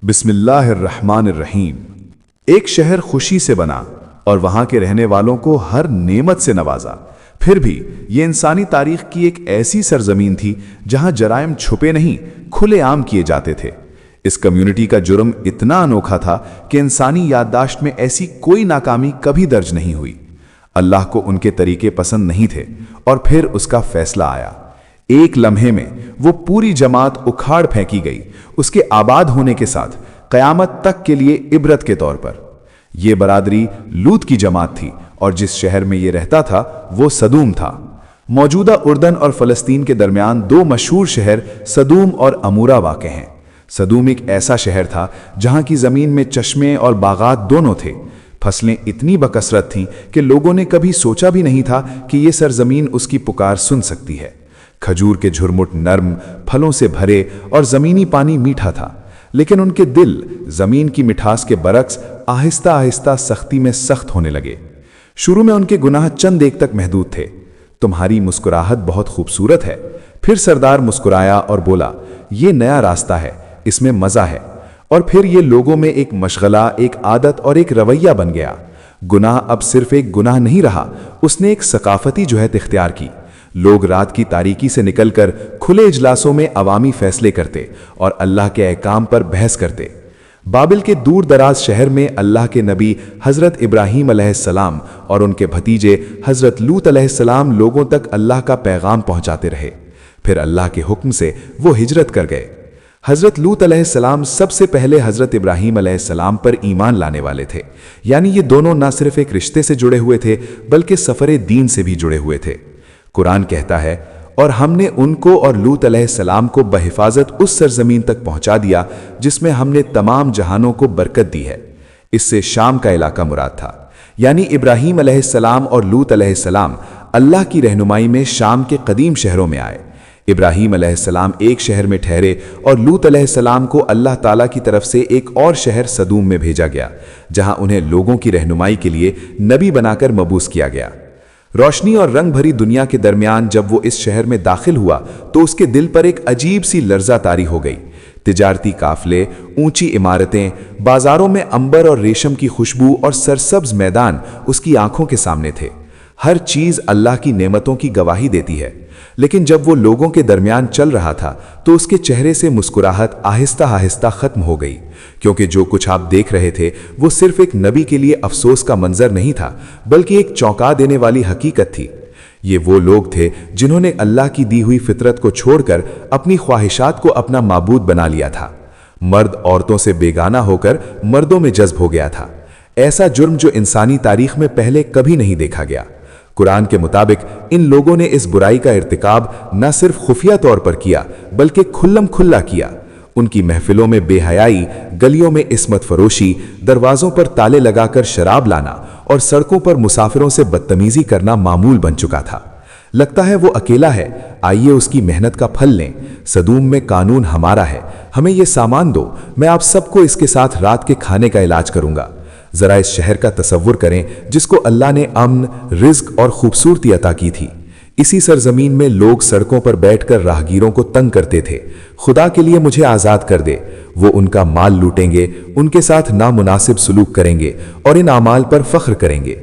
बिस्मिल्लाहिर्रहमानिर्रहीम। एक शहर खुशी से बना और वहां के रहने वालों को हर नेमत से नवाजा। फिर भी ये इंसानी तारीख की एक ऐसी सरजमीन थी जहां जराइम छुपे नहीं, खुलेआम किए जाते थे। इस कम्युनिटी का जुर्म इतना अनोखा था कि इंसानी याददाश्त में ऐसी कोई नाकामी कभी दर्ज नहीं हुई। अल्लाह को उनके तरीके पसंद नहीं थे और फिर उसका फैसला आया। एक लम्हे में वो पूरी जमात उखाड़ फेंकी गई, उसके आबाद होने के साथ क़यामत तक के लिए इबरत के तौर पर। यह बरादरी लूत की जमात थी और जिस शहर में ये रहता था वो सदूम था। मौजूदा उर्दन और फ़लस्तीन के दरमियान दो मशहूर शहर सदूम और अमूरा वाक़ हैं। सदूम एक ऐसा शहर था जहां की ज़मीन में चश्मे और बागात दोनों थे। फसलें इतनी बकसरत थीं कि लोगों ने कभी सोचा भी नहीं था कि ये सरजमीन उसकी पुकार सुन सकती है। खजूर के झुरमुट नर्म, फलों से भरे और ज़मीनी पानी मीठा था, लेकिन उनके दिल ज़मीन की मिठास के बरक्स आहिस्ता आहिस्ता सख्ती में सख्त होने लगे। शुरू में उनके गुनाह चंद एक तक महदूद थे। तुम्हारी मुस्कुराहट बहुत खूबसूरत है। फिर सरदार मुस्कुराया और बोला, ये नया रास्ता है, इसमें मज़ा है। और फिर ये लोगों में एक मशगला, एक आदत और एक रवैया बन गया। गुनाह अब सिर्फ एक गुनाह नहीं रहा, उसने एक सकाफती जुहत इख्तियार की। लोग रात की तारीकी से निकलकर खुले इजलासों में अवामी फैसले करते और अल्लाह के अहकाम पर बहस करते। बाबिल के दूर दराज शहर में अल्लाह के नबी हज़रत इब्राहीम अलैहिस्सलाम और उनके भतीजे हज़रत लूत अलैहिस्सलाम लोगों तक अल्लाह का पैगाम पहुंचाते रहे। फिर अल्लाह के हुक्म से वो हिजरत कर गए। हज़रत लूत अलैहिस्सलाम सबसे पहले हज़रत इब्राहीम अलैहिस्सलाम पर ईमान लाने वाले थे। यानी ये दोनों न सिर्फ एक रिश्ते से जुड़े हुए थे बल्कि सफ़रे दीन से भी जुड़े हुए थे। कुरान कहता है, और हमने उनको और लूत अलैहिस्सलाम को बहिफाजत उस सरजमीन तक पहुंचा दिया जिसमें हमने तमाम जहानों को बरकत दी है। इससे शाम का इलाका मुराद था। यानी इब्राहीम अलैहिस्सलाम और लूत अलैहिस्सलाम अल्लाह की रहनुमाई में शाम के कदीम शहरों में आए। इब्राहीम अलैहिस्सलाम एक शहर में ठहरे और लूत अलैहिस्सलाम को अल्लाह ताला की तरफ से एक और शहर सदूम में भेजा गया, जहां उन्हें लोगों की रहनुमाई के लिए नबी बनाकर मबूस किया गया। रोशनी और रंग भरी दुनिया के दरमियान जब वो इस शहर में दाखिल हुआ तो उसके दिल पर एक अजीब सी लर्जा तारी हो गई। तिजारती काफले, ऊंची इमारतें, बाजारों में अंबर और रेशम की खुशबू और सरसब्ज मैदान उसकी आंखों के सामने थे। हर चीज अल्लाह की नेमतों की गवाही देती है। लेकिन जब वो लोगों के दरमियान चल रहा था तो उसके चेहरे से मुस्कुराहट आहिस्ता आहिस्ता खत्म हो गई, क्योंकि जो कुछ आप देख रहे थे वो सिर्फ एक नबी के लिए अफसोस का मंजर नहीं था बल्कि एक चौंका देने वाली हकीकत थी। ये वो लोग थे जिन्होंने अल्लाह की दी हुई फितरत को छोड़कर अपनी ख्वाहिशात को अपना माबूद बना लिया था। मर्द औरतों से बेगाना होकर मर्दों में जज्ब हो गया था। ऐसा जुर्म जो इंसानी तारीख में पहले कभी नहीं देखा गया। कुरान के मुताबिक इन लोगों ने इस बुराई का इर्तिकाब न सिर्फ खुफिया तौर पर किया बल्कि खुल्लम खुल्ला किया। उनकी महफिलों में बेहयाई, गलियों में इस्मत फरोशी, दरवाजों पर ताले लगाकर शराब लाना और सड़कों पर मुसाफिरों से बदतमीजी करना मामूल बन चुका था। लगता है वो अकेला है, आइए उसकी मेहनत का फल लें। सदूम में कानून हमारा है, हमें ये सामान दो, मैं आप सबको इसके साथ रात के खाने का इलाज करूंगा। जरा इस शहर का तसव्वुर करें जिसको अल्लाह ने अमन, रिज्क और खूबसूरती अता की थी। इसी सरजमीन में लोग सड़कों पर बैठकर राहगीरों को तंग करते थे, खुदा के लिए मुझे आज़ाद कर दे। वो उनका माल लूटेंगे, उनके साथ नामुनासिब सलूक करेंगे और इन आमाल पर फख्र करेंगे।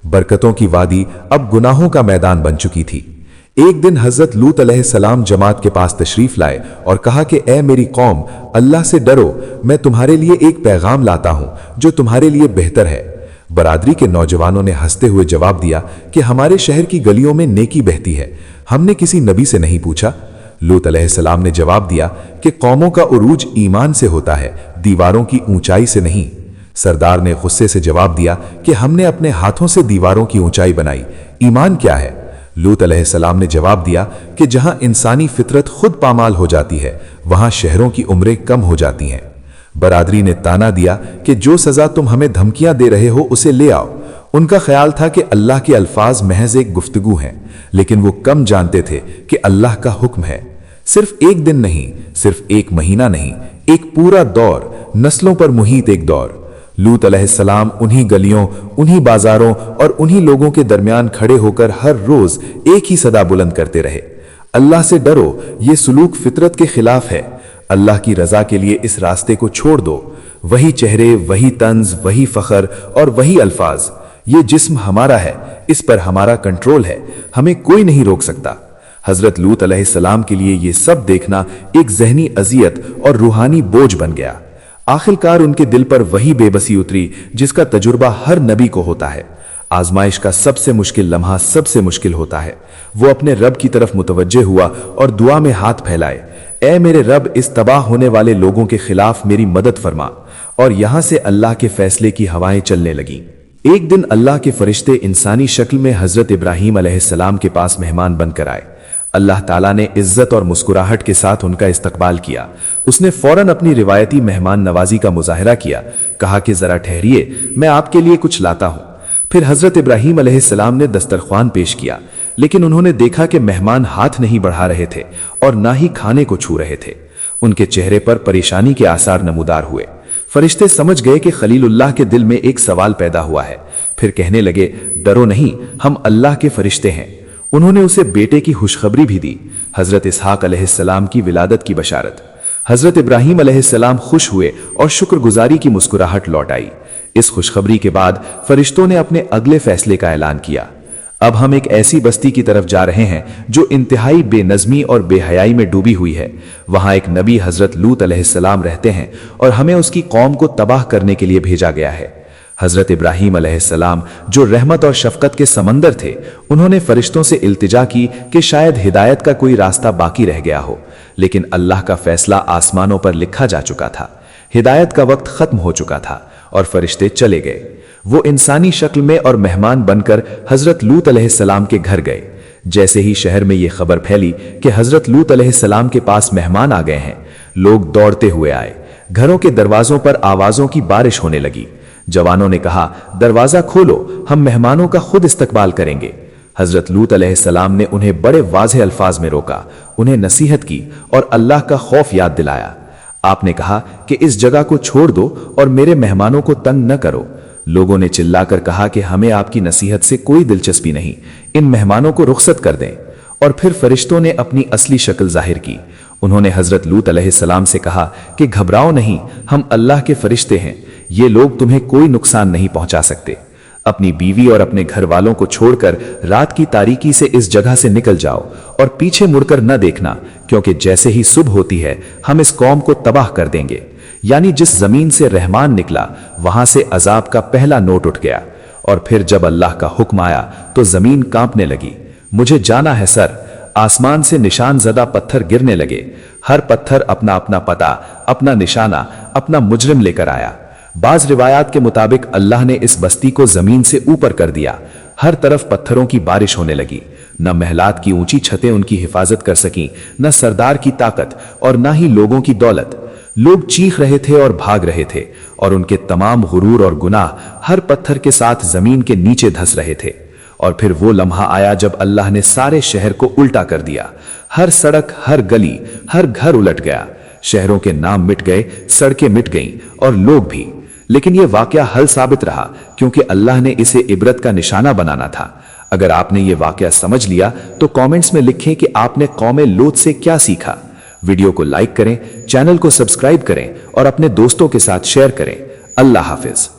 बरकतों की वादी अब गुनाहों का मैदान बन चुकी थी। एक दिन हज़रत लूत अलैहिस्सलाम जमात के पास तशरीफ लाए और कहा कि ए मेरी कौम, अल्लाह से डरो, मैं तुम्हारे लिए एक पैगाम लाता हूं जो तुम्हारे लिए बेहतर है। बरादरी के नौजवानों ने हंसते हुए जवाब दिया कि हमारे शहर की गलियों में नेकी बहती है, हमने किसी नबी से नहीं पूछा। लूत अलैहिस्सलाम ने जवाब दिया कि कौमों का उरूज ईमान से होता है, दीवारों की ऊंचाई से नहीं। सरदार ने गुस्से से जवाब दिया कि हमने अपने हाथों से दीवारों की ऊंचाई बनाई, ईमान क्या है? लूत अलैहिस्सलाम ने जवाब दिया कि जहां इंसानी फितरत खुद पामाल हो जाती है वहां शहरों की उम्रें कम हो जाती हैं। बरादरी ने ताना दिया कि जो सजा तुम हमें धमकियां दे रहे हो उसे ले आओ। उनका ख्याल था कि अल्लाह के अल्फाज महज एक गुफ्तगू हैं, लेकिन वो कम जानते थे कि अल्लाह का हुक्म है। सिर्फ एक दिन नहीं, सिर्फ एक महीना नहीं, एक पूरा दौर, नस्लों पर मुहीत एक दौर। लूत अलैहिस्सलाम उन्हीं गलियों, उन्हीं बाजारों और उन्हीं लोगों के दरमियान खड़े होकर हर रोज एक ही सदा बुलंद करते रहे, अल्लाह से डरो, ये सुलूक फितरत के खिलाफ है। अल्लाह की रजा के लिए इस रास्ते को छोड़ दो। वही चेहरे, वही तंज, वही फखर और वही अल्फाज। ये जिस्म हमारा है, इस पर हमारा कंट्रोल है, हमें कोई नहीं रोक सकता। हजरत लूत अलैहिस्सलाम के लिए ये सब देखना एक जहनी अजियत और रूहानी बोझ बन गया। आखिरकार उनके दिल पर वही बेबसी उतरी जिसका तजुर्बा हर नबी को होता है। आजमाइश का सबसे मुश्किल लम्हा सबसे मुश्किल होता है। वो अपने रब की तरफ मुतवज्जे हुआ और दुआ में हाथ फैलाए, ऐ मेरे रब, इस तबाह होने वाले लोगों के खिलाफ मेरी मदद फरमा। और यहां से अल्लाह के फैसले की हवाएं चलने लगीं। एक दिन अल्लाह के फरिश्ते इंसानी शक्ल में हजरत इब्राहीम अलैहिस्सलाम के पास मेहमान बनकर आए। अल्लाह ताला ने इज्जत और मुस्कुराहट के साथ उनका इस्तकबाल किया। उसने फौरन अपनी रिवायती मेहमान नवाजी का मुजाहिरा किया, कहा कि जरा ठहरिए, मैं आपके लिए कुछ लाता हूं। फिर हजरत इब्राहीम अलैहिस्सलाम ने दस्तरख्वान पेश किया, लेकिन उन्होंने देखा कि मेहमान हाथ नहीं बढ़ा रहे थे और ना ही खाने को छू रहे थे। उनके चेहरे पर परेशानी के आसार नमूदार हुए। फरिश्ते समझ गए कि खलीलुल्लाह के दिल में एक सवाल पैदा हुआ है। फिर कहने लगे, डरो नहीं, हम अल्लाह के फरिश्ते हैं। उन्होंने उसे बेटे की खुशखबरी भी दी, हजरत इसहाक अलैहिस्सलाम की विलादत की बशारत। हजरत इब्राहीम अलैहिस्सलाम खुश हुए और शुक्रगुजारी की मुस्कुराहट लौट आई। इस खुशखबरी के बाद फरिश्तों ने अपने अगले फैसले का ऐलान किया। अब हम एक ऐसी बस्ती की तरफ जा रहे हैं जो इंतहाई बेनज़मी और बेहयाई में डूबी हुई है। वहां एक नबी हजरत लूत अलैहिस्सलाम रहते हैं और हमें उसकी कौम को तबाह करने के लिए भेजा गया है। हजरत इब्राहीम अलैहिस्सलाम, जो रहमत और शफकत के समंदर थे, उन्होंने फरिश्तों से इल्तिजा की कि शायद हिदायत का कोई रास्ता बाकी रह गया हो, लेकिन अल्लाह का फैसला आसमानों पर लिखा जा चुका था। हिदायत का वक्त खत्म हो चुका था और फरिश्ते चले गए। वो इंसानी शक्ल में और मेहमान बनकर हजरत लूत अलैहिस्सलाम के घर गए। जैसे ही शहर में ये खबर फैली कि हजरत लूत अलैहिस्सलाम के पास मेहमान आ गए हैं, लोग दौड़ते हुए आए। घरों के दरवाजों पर आवाजों की बारिश होने लगी। जवानों ने कहा, दरवाजा खोलो, हम मेहमानों का खुद इस्तकबाल करेंगे। हजरत लूत अलैहिस्सलाम ने उन्हें बड़े वाज़ेह अल्फाज में रोका, उन्हें नसीहत की और अल्लाह का खौफ याद दिलाया। आपने कहा कि इस जगह को छोड़ दो और मेरे मेहमानों को तंग न करो। लोगों ने चिल्लाकर कहा कि हमें आपकी नसीहत से कोई दिलचस्पी नहीं, इन मेहमानों को रुखसत कर दें। और फिर फरिश्तों ने अपनी असली शक्ल जाहिर की। उन्होंने हजरत लूत अलैहिस्सलाम से कहा कि घबराओ नहीं, हम अल्लाह के फरिश्ते हैं, ये लोग तुम्हें कोई नुकसान नहीं पहुंचा सकते। अपनी बीवी और अपने घर वालों को छोड़कर रात की तारीकी से इस जगह से निकल जाओ और पीछे मुड़कर न देखना, क्योंकि जैसे ही सुबह होती है हम इस कौम को तबाह कर देंगे। यानी जिस जमीन से रहमान निकला वहां से अजाब का पहला नोट उठ गया। और फिर जब अल्लाह का हुक्म आया तो जमीन कांपने लगी। मुझे जाना है सर। आसमान से निशान ज़दा पत्थर गिरने लगे। हर पत्थर अपना अपना पता, अपना निशाना, अपना मुजरिम लेकर आया। बाज रिवायात के मुताबिक अल्लाह ने इस बस्ती को जमीन से ऊपर कर दिया। हर तरफ पत्थरों की बारिश होने लगी। न महलात की ऊंची छतें उनकी हिफाजत कर सकीं, न सरदार की ताकत और न ही लोगों की दौलत। लोग चीख रहे थे और भाग रहे थे और उनके तमाम गुरूर और गुनाह हर पत्थर के साथ जमीन के नीचे धंस रहे थे। और फिर वो लम्हा आया जब अल्लाह ने सारे शहर को उल्टा कर दिया। हर सड़क, हर गली, हर घर उलट गया। शहरों के नाम मिट गए, सड़कें मिट गईं और लोग भी। लेकिन यह वाकया हल साबित रहा, क्योंकि अल्लाह ने इसे इबरत का निशाना बनाना था। अगर आपने ये वाकया समझ लिया तो कमेंट्स में लिखें कि आपने कौमे लूत से क्या सीखा। वीडियो को लाइक करें, चैनल को सब्सक्राइब करें और अपने दोस्तों के साथ शेयर करें। अल्लाह हाफिज।